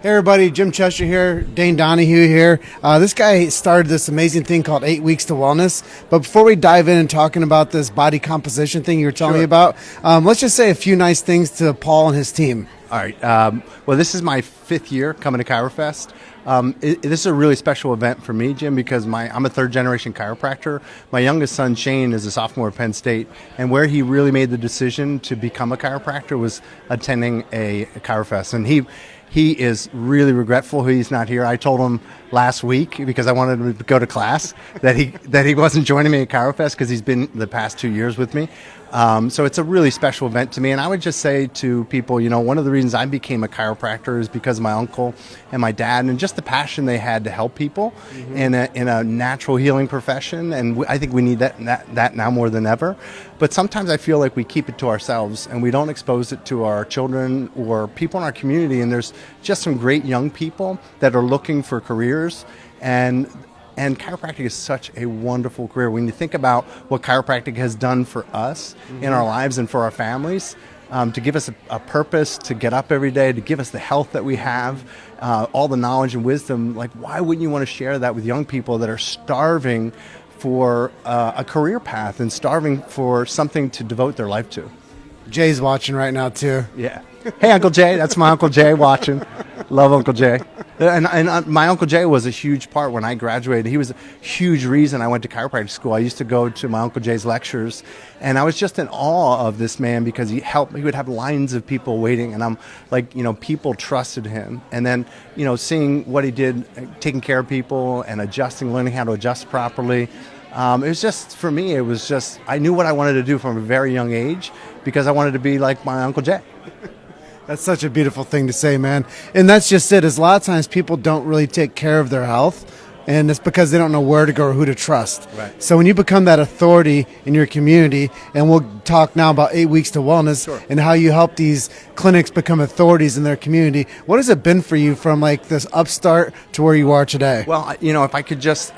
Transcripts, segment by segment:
Hey everybody, Jim Chester here, Dane Donohue here. This guy started this amazing thing called 8 Weeks to Wellness. But before we dive in and talking about this body composition thing you were telling me about, let's just say a few nice things to Paul and his team. All right. Well, this is my 5th year coming to Chirofest. This is a really special event for me, Jim, because I'm a third-generation chiropractor. My youngest son, Shane, is a sophomore at Penn State, and where he really made the decision to become a chiropractor was attending a Chirofest. And he is really regretful he's not here. I told him last week, because I wanted him to go to class, that he wasn't joining me at Chirofest because he's been the past 2 years with me. So it's a really special event to me. And I would just say to people, one of the reasons I became a chiropractor is because of my uncle and my dad and just the passion they had to help people in a natural healing profession. And I think we need that now more than ever. But sometimes I feel like we keep it to ourselves and we don't expose it to our children or people in our community. And there's just some great young people that are looking for careers, and chiropractic is such a wonderful career. When you think about what chiropractic has done for us in our lives and for our families, to give us a purpose, to get up every day, to give us the health that we have, all the knowledge and wisdom, like why wouldn't you want to share that with young people that are starving for a career path and starving for something to devote their life to? Jay's watching right now too. Yeah. Hey, Uncle Jay. That's my Uncle Jay watching. Love Uncle Jay. And my Uncle Jay was a huge part when I graduated. He was a huge reason I went to chiropractic school. I used to go to my Uncle Jay's lectures, and I was just in awe of this man because he would have lines of people waiting, and I'm like, people trusted him. And then, seeing what he did, taking care of people and adjusting, learning how to adjust properly. It was just, for me, I knew what I wanted to do from a very young age because I wanted to be like my Uncle Jay. That's such a beautiful thing to say, man. And that's just it, is a lot of times people don't really take care of their health, and it's because they don't know where to go or who to trust. Right. So when you become that authority in your community, and we'll talk now about 8 Weeks to Wellness and how you help these clinics become authorities in their community, what has it been for you from like this upstart to where you are today? Well, if I could just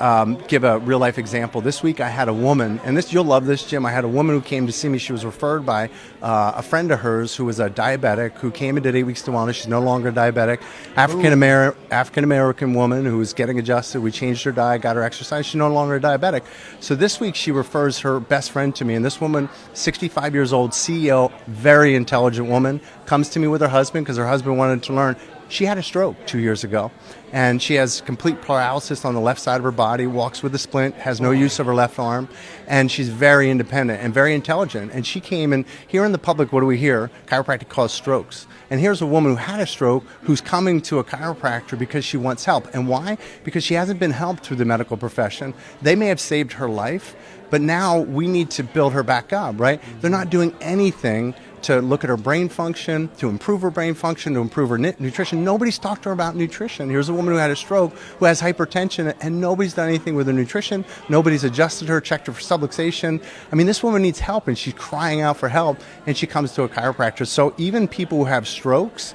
give a real life example. This week I had a woman, and you'll love this, Jim. I had a woman who came to see me. She was referred by a friend of hers who was a diabetic who came and did 8 Weeks to Wellness. She's no longer diabetic. African American woman who was getting adjusted. We changed her diet, got her exercise. She's no longer a diabetic. So this week she refers her best friend to me, and this woman, 65 years old, CEO, very intelligent woman, comes to me with her husband because her husband wanted to learn. She had a stroke 2 years ago, and she has complete paralysis on the left side of her body, walks with a splint, has no use of her left arm, and she's very independent and very intelligent. And she came, and here in the public, what do we hear? Chiropractic cause strokes. And here's a woman who had a stroke who's coming to a chiropractor because she wants help. And why? Because she hasn't been helped through the medical profession. They may have saved her life, but now we need to build her back up, right? They're not doing anything to look at her brain function, to improve her brain function, to improve her nutrition. Nobody's talked to her about nutrition. Here's a woman who had a stroke, who has hypertension, and nobody's done anything with her nutrition. Nobody's adjusted her, checked her for subluxation. I mean, this woman needs help, and she's crying out for help, and she comes to a chiropractor. So even people who have strokes,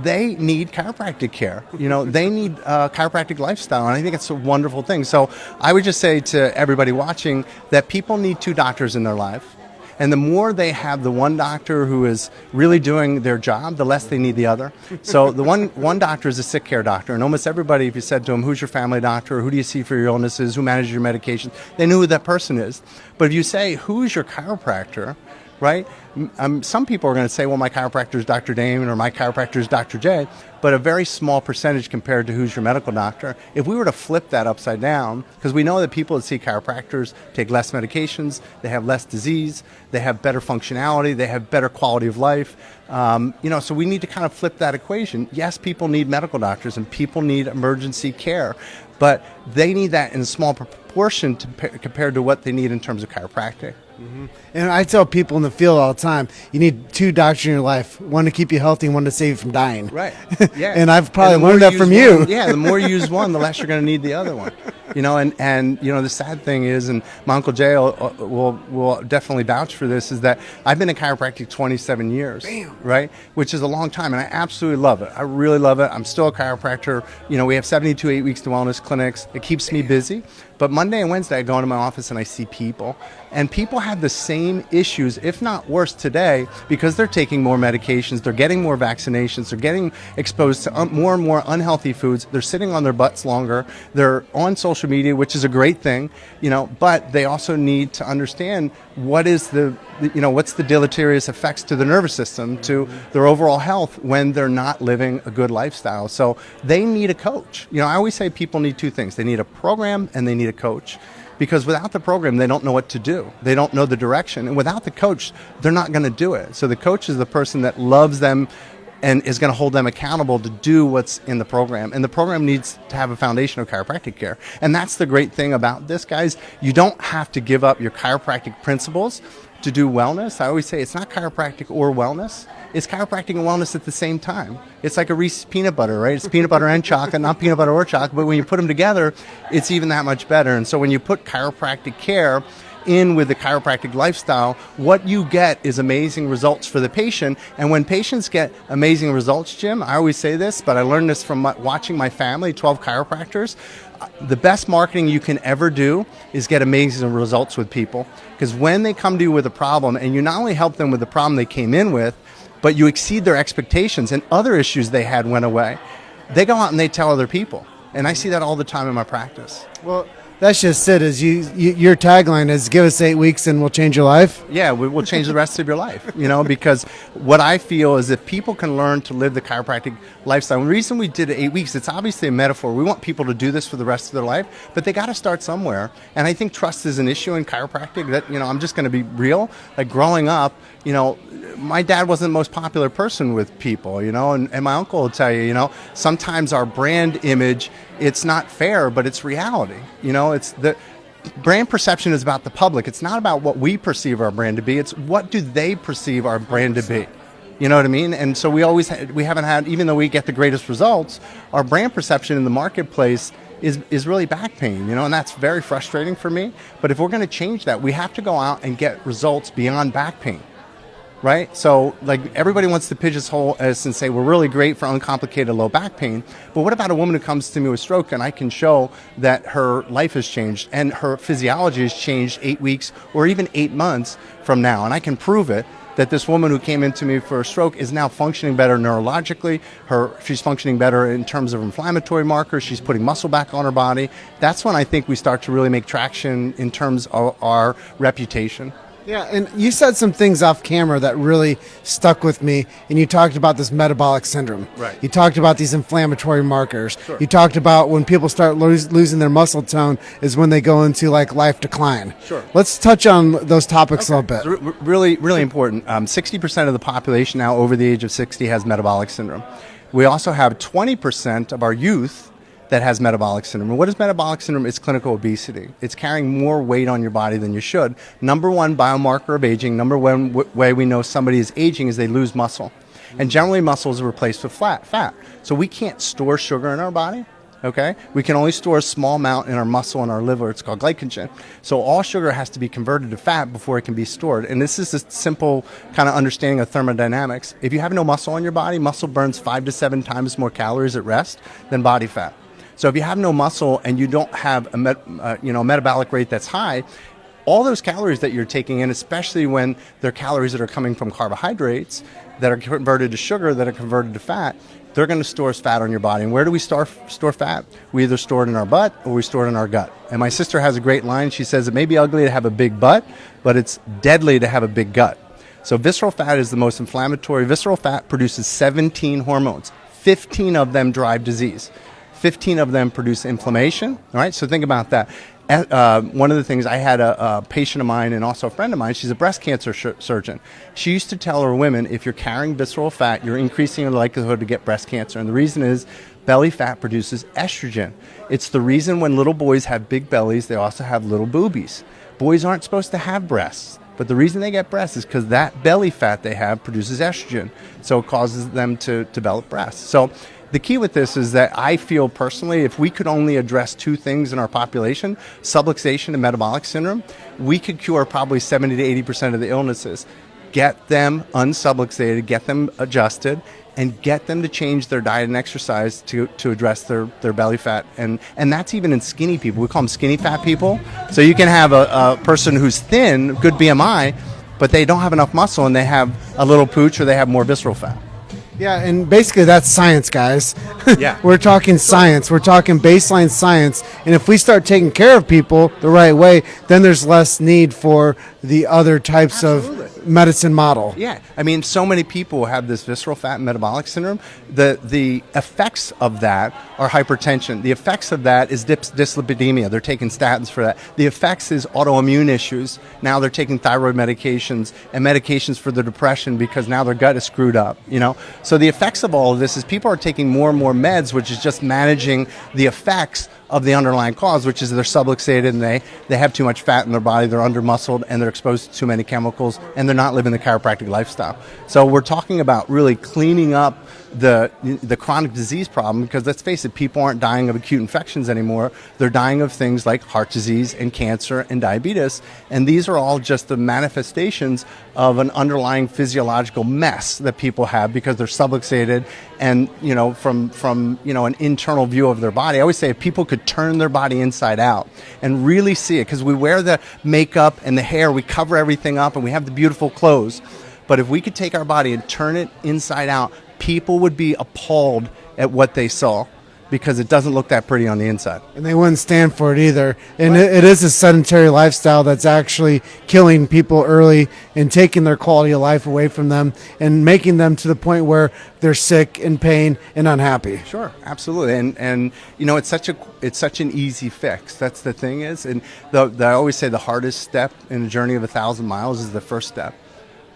they need chiropractic care. They need a chiropractic lifestyle, and I think it's a wonderful thing. So I would just say to everybody watching that people need 2 doctors in their life. And the more they have the one doctor who is really doing their job, the less they need the other. So the one doctor is a sick care doctor. And almost everybody, if you said to them, who's your family doctor? Who do you see for your illnesses? Who manages your medications? They know who that person is. But if you say, who's your chiropractor? Right? Some people are going to say, well, my chiropractor is Dr. Dane or my chiropractor is Dr. J, but a very small percentage compared to who's your medical doctor. If we were to flip that upside down, because we know that people that see chiropractors take less medications, they have less disease, they have better functionality, they have better quality of life. So we need to kind of flip that equation. Yes, people need medical doctors and people need emergency care, but they need that in a small proportion compared to what they need in terms of chiropractic. And I tell people in the field all the time, you need 2 doctors in your life, one to keep you healthy and one to save you from dying. Right. Yeah. And I've probably learned that from you. The more you use one, the less you're going to need the other one. The sad thing is, and my Uncle Jay will definitely vouch for this, is that I've been in chiropractic 27 years. Damn. Right? Which is a long time, and I absolutely love it. I really love it. I'm still a chiropractor. We have 72 8 Weeks to Wellness clinics. It keeps me busy. But Monday and Wednesday, I go into my office and I see people. And people have the same issues, if not worse today, because they're taking more medications, they're getting more vaccinations, they're getting exposed to more and more unhealthy foods, they're sitting on their butts longer, they're on social media, which is a great thing, but they also need to understand what's the deleterious effects to the nervous system, to their overall health when they're not living a good lifestyle. So they need a coach. I always say people need two things. They need a program and they need a coach. Because without the program, they don't know what to do. They don't know the direction. And without the coach, they're not going to do it. So the coach is the person that loves them and is going to hold them accountable to do what's in the program. And the program needs to have a foundation of chiropractic care. And that's the great thing about this, guys. You don't have to give up your chiropractic principles to do wellness. I always say it's not chiropractic or wellness. It's chiropractic and wellness at the same time. It's like a Reese's peanut butter, right? It's peanut butter and chocolate, not peanut butter or chocolate, but when you put them together, it's even that much better. And so when you put chiropractic care in with the chiropractic lifestyle, what you get is amazing results for the patient. And when patients get amazing results, Jim, I always say this, but I learned this from watching my family, 12 chiropractors. The best marketing you can ever do is get amazing results with people. Because when they come to you with a problem, and you not only help them with the problem they came in with, but you exceed their expectations and other issues they had went away, they go out and they tell other people. And I see that all the time in my practice. Well, that's just it. Is your tagline is give us 8 weeks and we'll change your life? Yeah, we will change the rest of your life, because what I feel is if people can learn to live the chiropractic lifestyle, the reason we did 8 weeks, it's obviously a metaphor. We want people to do this for the rest of their life, but they got to start somewhere. And I think trust is an issue in chiropractic that, I'm just going to be real. Like growing up, my dad wasn't the most popular person with people, and my uncle will tell you, sometimes our brand image, it's not fair, but it's reality. It's the brand perception is about the public. It's not about what we perceive our brand to be. It's what do they perceive our brand to be. You know what I mean? And so we haven't had, even though we get the greatest results, our brand perception in the marketplace is really back pain, and that's very frustrating for me. But if we're going to change that, we have to go out and get results beyond back pain. Right? So like everybody wants to pigeonhole us and say we're really great for uncomplicated low back pain. But what about a woman who comes to me with stroke and I can show that her life has changed and her physiology has changed 8 weeks or even 8 months from now? And I can prove it that this woman who came into me for a stroke is now functioning better neurologically. She's functioning better in terms of inflammatory markers. She's putting muscle back on her body. That's when I think we start to really make traction in terms of our reputation. Yeah, and you said some things off camera that really stuck with me, and you talked about this metabolic syndrome. Right. You talked about these inflammatory markers. Sure. You talked about when people start losing their muscle tone is when they go into like life decline. Sure. Let's touch on those topics a little bit. It's really, really important. 60% of the population now over the age of 60 has metabolic syndrome. We also have 20% of our youth that has metabolic syndrome. And what is metabolic syndrome? It's clinical obesity. It's carrying more weight on your body than you should. Number one biomarker of aging, number one way we know somebody is aging is they lose muscle. And generally muscle is replaced with fat. So we can't store sugar in our body. Okay? We can only store a small amount in our muscle and our liver. It's called glycogen. So all sugar has to be converted to fat before it can be stored. And this is a simple kind of understanding of thermodynamics. If you have no muscle on your body, muscle burns 5 to 7 times more calories at rest than body fat. So if you have no muscle and you don't have a metabolic rate that's high, all those calories that you're taking in, especially when they're calories that are coming from carbohydrates that are converted to sugar, that are converted to fat, they're going to store as fat on your body. And where do we store fat? We either store it in our butt or we store it in our gut. And my sister has a great line. She says it may be ugly to have a big butt, but it's deadly to have a big gut. So visceral fat is the most inflammatory. Visceral fat produces 17 hormones. 15 of them drive disease. 15 of them produce inflammation. All right, so think about that. One of the things, I had a patient of mine and also a friend of mine, she's a breast cancer surgeon. She used to tell her women, if you're carrying visceral fat, you're increasing your likelihood to get breast cancer. And the reason is belly fat produces estrogen. It's the reason when little boys have big bellies, they also have little boobies. Boys aren't supposed to have breasts. But the reason they get breasts is because that belly fat they have produces estrogen. So it causes them to develop breasts. So the key with this is that I feel personally, if we could only address 2 things in our population, subluxation and metabolic syndrome, we could cure probably 70 to 80% of the illnesses. get them unsubluxated, get them adjusted, and get them to change their diet and exercise to address their belly fat. And that's even in skinny people. We call them skinny fat people. So you can have a person who's thin, good BMI, but they don't have enough muscle and they have a little pooch or they have more visceral fat. Yeah, and basically that's science, guys. Yeah. We're talking science. We're talking baseline science. And if we start taking care of people the right way, then there's less need for the other types Absolutely. of medicine model. Yeah, I mean, so many people have this visceral fat and metabolic syndrome. The effects of that are hypertension. The effects of that is dyslipidemia. They're taking statins for that. The effects is autoimmune issues. Now they're taking thyroid medications and medications for the depression because now their gut is screwed up, you know? So the effects of all of this is people are taking more and more meds, which is just managing the effects of the underlying cause, which is they're subluxated and they have too much fat in their body, they're under-muscled, and they're exposed to too many chemicals, and they're not living the chiropractic lifestyle. So we're talking about really cleaning up the chronic disease problem, because let's face it, people aren't dying of acute infections anymore. They're dying of things like heart disease and cancer and diabetes, and these are all just the manifestations of an underlying physiological mess that people have because they're subluxated and, you know, from you know, an internal view of their body. I always say if people could turn their body inside out and really see it, because we wear the makeup and the hair, we cover everything up and we have the beautiful clothes, but if we could take our body and turn it inside out, people would be appalled at what they saw, because it doesn't look that pretty on the inside. And they wouldn't stand for it either. And Right. it is a sedentary lifestyle that's actually killing people early and taking their quality of life away from them and making them to the point where they're sick, in pain, and unhappy. Sure, absolutely, and you know, it's such an easy fix. That's the thing is, and I always say the hardest step in a journey of 1,000 miles is the first step.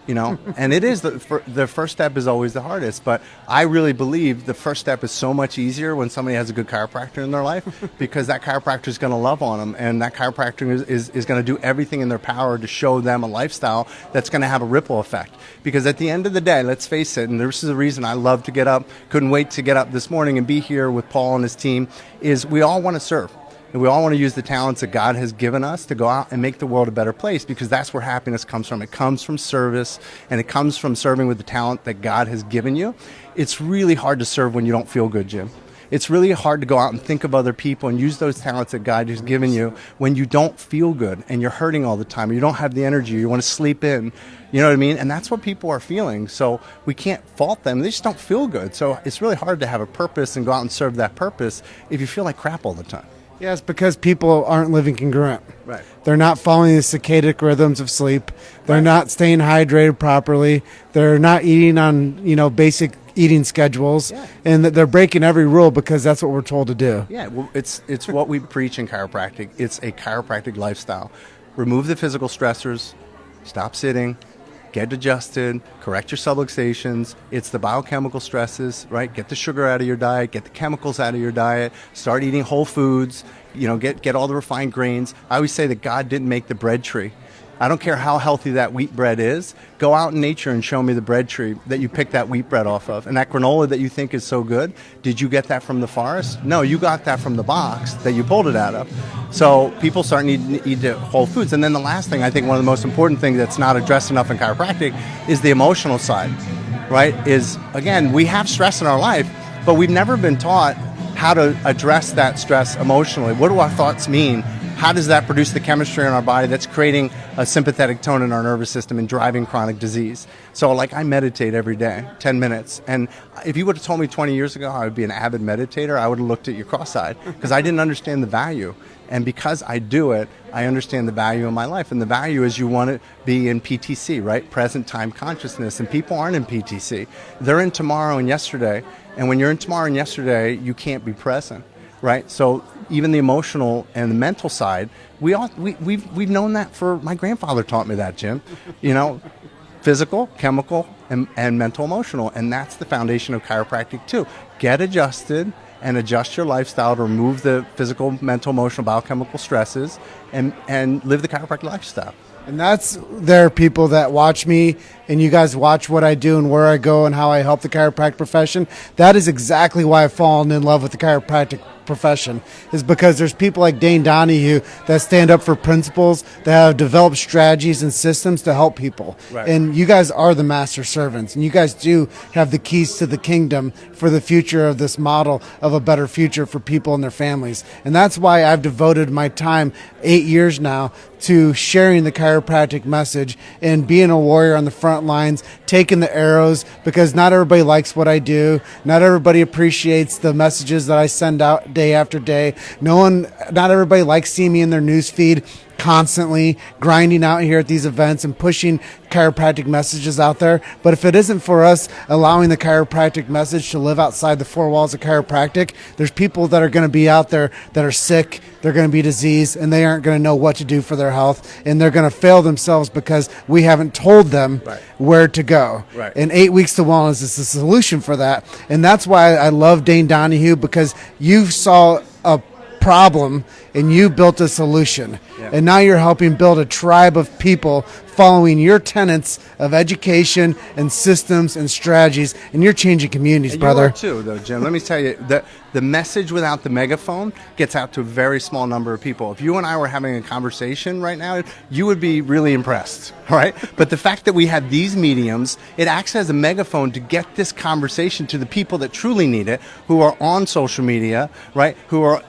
You know, and it is the first step is always the hardest, but I really believe the first step is so much easier when somebody has a good chiropractor in their life, because that chiropractor is going to love on them, and that chiropractor is going to do everything in their power to show them a lifestyle that's going to have a ripple effect. Because at the end of the day, let's face it, and this is the reason I love to get up, couldn't wait to get up this morning and be here with Paul and his team, is we all want to serve. And we all want to use the talents that God has given us to go out and make the world a better place, because that's where happiness comes from. It comes from service, and it comes from serving with the talent that God has given you. It's really hard to serve when you don't feel good, Jim. It's really hard to go out and think of other people and use those talents that God has given you when you don't feel good and you're hurting all the time, or you don't have the energy, or you want to sleep in. You know what I mean? And that's what people are feeling. So we can't fault them. They just don't feel good. So it's really hard to have a purpose and go out and serve that purpose if you feel like crap all the time. Yeah, it's because people aren't living congruent. Right. They're not following the circadian rhythms of sleep. They're not staying hydrated properly. They're not eating on, you know, basic eating schedules. Yeah. And they're breaking every rule because that's what we're told to do. Yeah, well, it's what we preach in chiropractic. It's a chiropractic lifestyle. Remove the physical stressors, stop sitting, get adjusted, correct your subluxations. It's the biochemical stresses, right? Get the sugar out of your diet, get the chemicals out of your diet, start eating whole foods, you know, get all the refined grains. I always say that God didn't make the bread tree. I don't care how healthy that wheat bread is. Go out in nature and show me the bread tree that you picked that wheat bread off of. And that granola that you think is so good, did you get that from the forest? No, you got that from the box that you pulled it out of. So people start needing to eat the whole foods. And then the last thing, I think one of the most important things that's not addressed enough in chiropractic is the emotional side, right? Is, again, we have stress in our life, but we've never been taught how to address that stress emotionally. What do our thoughts mean? How does that produce the chemistry in our body that's creating a sympathetic tone in our nervous system and driving chronic disease? So, like, I meditate every day, 10 minutes. And if you would have told me 20 years ago I would be an avid meditator, I would have looked at you cross-eyed, because I didn't understand the value. And because I do it, I understand the value in my life. And the value is you want to be in PTC, right? Present time consciousness. And people aren't in PTC. They're in tomorrow and yesterday. And when you're in tomorrow and yesterday, you can't be present. Right, so even the emotional and the mental side, we've known that for, my grandfather taught me that, Jim. You know, physical, chemical, and mental, emotional, and that's the foundation of chiropractic too. Get adjusted and adjust your lifestyle to remove the physical, mental, emotional, biochemical stresses, and live the chiropractic lifestyle. And that's there are people that watch me, and you guys watch what I do and where I go and how I help the chiropractic profession. That is exactly why I've fallen in love with the chiropractic profession is because there's people like Dane Donohue that stand up for principles, that have developed strategies and systems to help people. Right. And you guys are the master servants, and you guys do have the keys to the kingdom for the future of this model of a better future for people and their families. And that's why I've devoted my time 8 years now to sharing the chiropractic message and being a warrior on the front lines, taking the arrows, because not everybody likes what I do. Not everybody appreciates the messages that I send out day after day. Not everybody likes seeing me in their news feed constantly grinding out here at these events and pushing chiropractic messages out there. But if it isn't for us allowing the chiropractic message to live outside the four walls of chiropractic, there's people that are going to be out there that are sick, they're going to be diseased, and they aren't going to know what to do for their health, and they're going to fail themselves because we haven't told them where to go. Right. And 8 weeks to wellness is the solution for that. And that's why I love Dane Donohue, because you saw a problem and you built a solution. Yeah. And now you're helping build a tribe of people following your tenets of education and systems and strategies, and you're changing communities, and brother. You are too, though, Jim. Let me tell you, the message without the megaphone gets out to a very small number of people. If you and I were having a conversation right now, you would be really impressed, all right? But the fact that we have these mediums, it acts as a megaphone to get this conversation to the people that truly need it, who are on social media, right? Who are,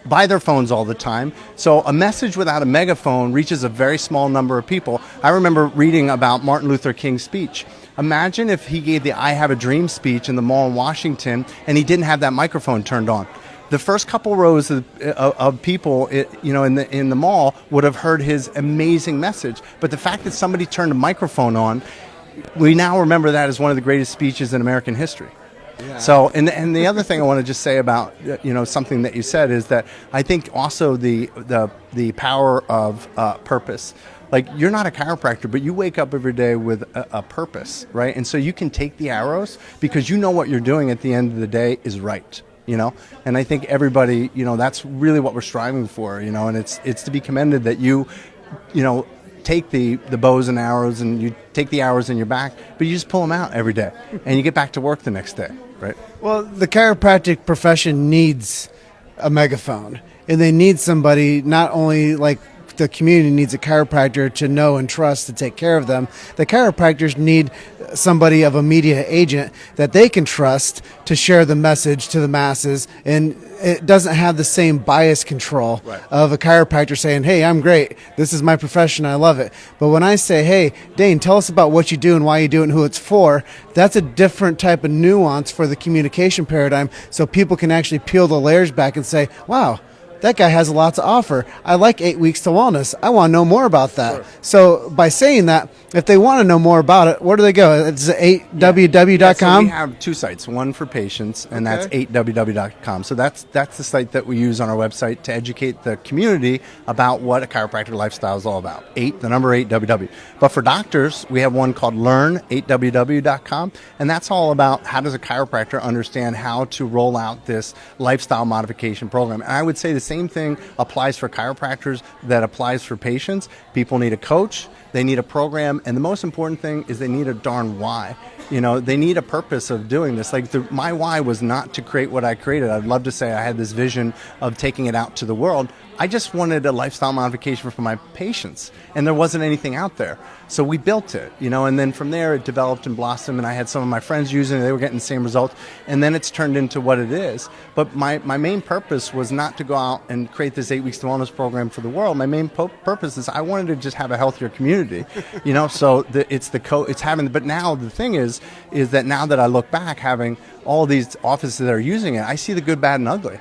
by their phones all the time. So a message without a megaphone reaches a very small number of people. I remember reading about Martin Luther King's speech. Imagine if he gave the I Have a Dream speech in the mall in Washington and he didn't have that microphone turned on. The first couple rows of people, in the mall would have heard his amazing message. But the fact that somebody turned a microphone on, we now remember that as one of the greatest speeches in American history. Yeah. So, and the other thing I want to just say about something that you said is that I think also the power of purpose. Like, you're not a chiropractor, but you wake up every day with a purpose, right? And so you can take the arrows because you know what you're doing at the end of the day is right. And I think everybody, that's really what we're striving for. And it's to be commended that you take the bows and arrows and you take the arrows in your back, but you just pull them out every day and you get back to work the next day, right? Well, the chiropractic profession needs a megaphone, and they need somebody, not only like the community needs a chiropractor to know and trust to take care of them. The chiropractors need somebody of a media agent that they can trust to share the message to the masses, and it doesn't have the same bias control of a chiropractor saying, hey, I'm great, this is my profession, I love it. But when I say, hey, Dane, tell us about what you do and why you do it and who it's for, that's a different type of nuance for the communication paradigm, so people can actually peel the layers back and say, wow, that guy has a lot to offer. I like 8 weeks to wellness. I want to know more about that. Sure. So by saying that, if they want to know more about it, where do they go? It's 8www.com? Yeah, so we have two sites, one for patients, and that's 8www.com. So that's the site that we use on our website to educate the community about what a chiropractic lifestyle is all about. 8, the number 8, www. But for doctors, we have one called Learn, 8www.com, and that's all about how does a chiropractor understand how to roll out this lifestyle modification program. And I would say the same thing applies for chiropractors that applies for patients. People need a coach, they need a program, and the most important thing is they need a darn why. They need a purpose of doing this. Like, my why was not to create what I created. I'd love to say I had this vision of taking it out to the world. I just wanted a lifestyle modification for my patients, and there wasn't anything out there. So we built it, and then from there it developed and blossomed, and I had some of my friends using it, they were getting the same results, and then it's turned into what it is. But my main purpose was not to go out and create this 8 weeks to wellness program for the world. My main purpose is I wanted to just have a healthier community, so it's having, but now the thing is that now that I look back, having all these offices that are using it, I see the good, bad, and ugly.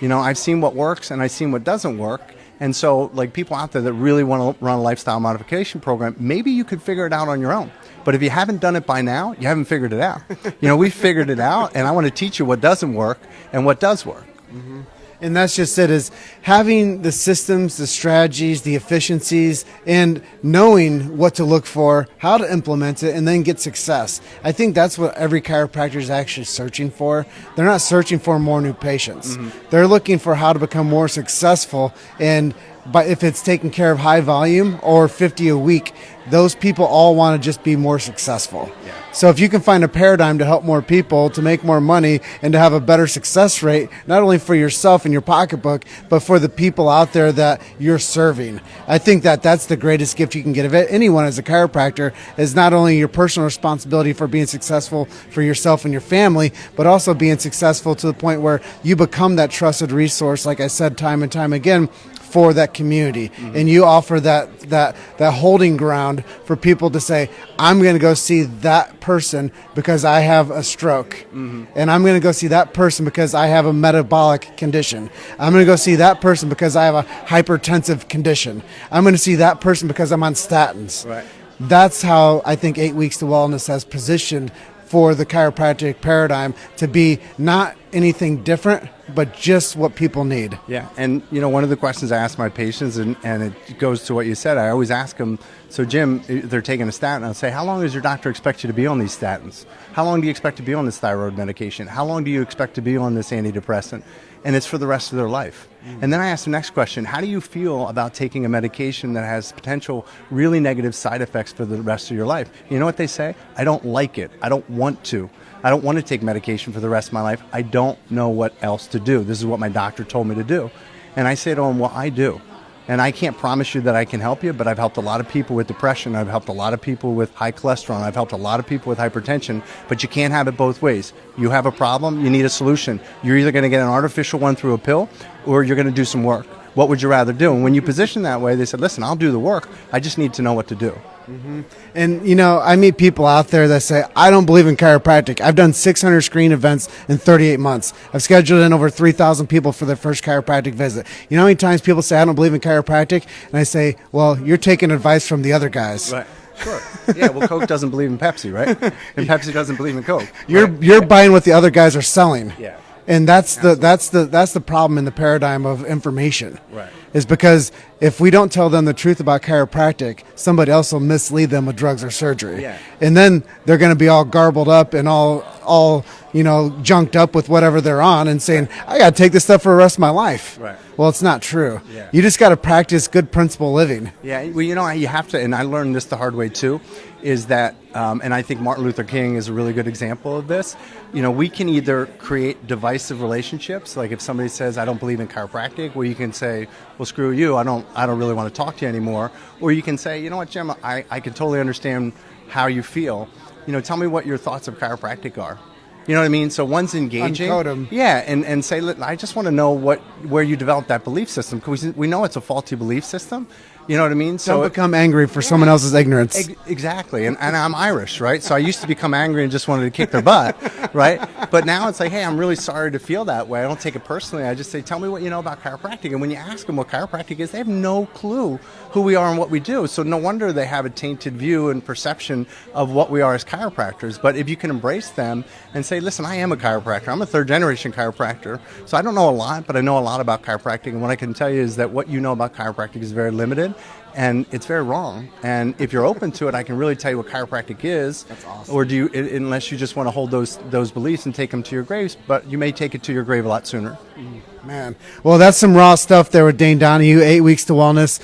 I've seen what works and I've seen what doesn't work. And so, like, people out there that really want to run a lifestyle modification program, maybe you could figure it out on your own. But if you haven't done it by now, you haven't figured it out. We figured it out, and I want to teach you what doesn't work and what does work. Mm-hmm. And that's just it, is having the systems, the strategies, the efficiencies, and knowing what to look for, how to implement it, and then get success. I think that's what every chiropractor is actually searching for. They're not searching for more new patients. Mm-hmm. They're looking for how to become more successful and but if it's taking care of high volume or 50 a week, those people all want to just be more successful. Yeah. So if you can find a paradigm to help more people, to make more money, and to have a better success rate, not only for yourself and your pocketbook, but for the people out there that you're serving, I think that that's the greatest gift you can get of it. Anyone as a chiropractor is not only your personal responsibility for being successful for yourself and your family, but also being successful to the point where you become that trusted resource, like I said time and time again, for that community. And you offer that holding ground for people to say, I'm going to go see that person because I have a stroke. And I'm going to go see that person because I have a metabolic condition. I'm going to go see that person because I have a hypertensive condition. I'm going to see that person because I'm on statins. Right. That's how I think 8 Weeks to Wellness has positioned for the chiropractic paradigm to be not anything different, but just what people need. Yeah, and one of the questions I ask my patients, and it goes to what you said, I always ask them, so Jim, they're taking a statin, I'll say, how long does your doctor expect you to be on these statins? How long do you expect to be on this thyroid medication? How long do you expect to be on this antidepressant? And it's for the rest of their life. And then I ask the next question, how do you feel about taking a medication that has potential really negative side effects for the rest of your life? You know what they say? I don't like it. I don't want to. I don't want to take medication for the rest of my life. I don't know what else to do. This is what my doctor told me to do. And I say to him, well, I do. And I can't promise you that I can help you, but I've helped a lot of people with depression. I've helped a lot of people with high cholesterol. I've helped a lot of people with hypertension, but you can't have it both ways. You have a problem, you need a solution. You're either going to get an artificial one through a pill, or you're going to do some work. What would you rather do? And when you position that way, they said, listen, I'll do the work. I just need to know what to do. And, I meet people out there that say, I don't believe in chiropractic. I've done 600 screen events in 38 months. I've scheduled in over 3,000 people for their first chiropractic visit. You know how many times people say, I don't believe in chiropractic? And I say, well, you're taking advice from the other guys. Right. Sure. Yeah, well, Coke doesn't believe in Pepsi, right? And Pepsi doesn't believe in Coke. You're buying what the other guys are selling. Yeah. And that's the problem in the paradigm of information. Right. Is because if we don't tell them the truth about chiropractic, somebody else will mislead them with drugs or surgery. Yeah. And then they're going to be all garbled up and all junked up with whatever they're on and saying, I got to take this stuff for the rest of my life. Right. Well, it's not true. Yeah. You just got to practice good principle living. Yeah, well, you have to, and I learned this the hard way too, is that, and I think Martin Luther King is a really good example of this. We can either create divisive relationships, like if somebody says, I don't believe in chiropractic, well, you can say, well, screw you, I don't really want to talk to you anymore. Or you can say, you know what, Jim, I can totally understand how you feel. Tell me what your thoughts of chiropractic are. You know what I mean? So one's engaging. Uncode 'em. Yeah, and say, I just want to know where you developed that belief system, because we know it's a faulty belief system. You know what I mean? So don't become angry for someone else's ignorance. Exactly. And I'm Irish, right? So I used to become angry and just wanted to kick their butt, right? But now it's like, hey, I'm really sorry to feel that way. I don't take it personally. I just say, tell me what you know about chiropractic. And when you ask them what chiropractic is, they have no clue who we are and what we do. So no wonder they have a tainted view and perception of what we are as chiropractors. But if you can embrace them and say, listen, I am a chiropractor. I'm a third-generation chiropractor. So I don't know a lot, but I know a lot about chiropractic. And what I can tell you is that what you know about chiropractic is very limited. And it's very wrong. And if you're open to it, I can really tell you what chiropractic is. That's awesome. Or do you, unless you just want to hold those beliefs and take them to your graves, but you may take it to your grave a lot sooner. Man, well, that's some raw stuff there with Dane Donohue, 8 Weeks to Wellness.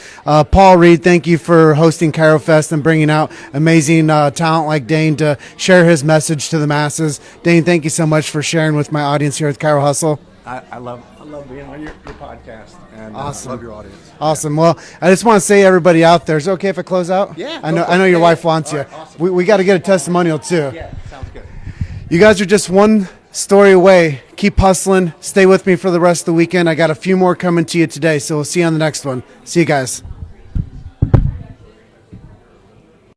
Paul Reed, thank you for hosting Chirofest and bringing out amazing talent like Dane to share his message to the masses. Dane, thank you so much for sharing with my audience here at Chiro Hustle. I love being on your podcast, and awesome. I love your audience. Awesome. Well, I just want to say, everybody out there, is it okay if I close out? Yeah. I know your wife wants you. Right, awesome. We got to get a testimonial too. Yeah, sounds good. You guys are just one story away. Keep hustling. Stay with me for the rest of the weekend. I got a few more coming to you today, so we'll see you on the next one. See you guys.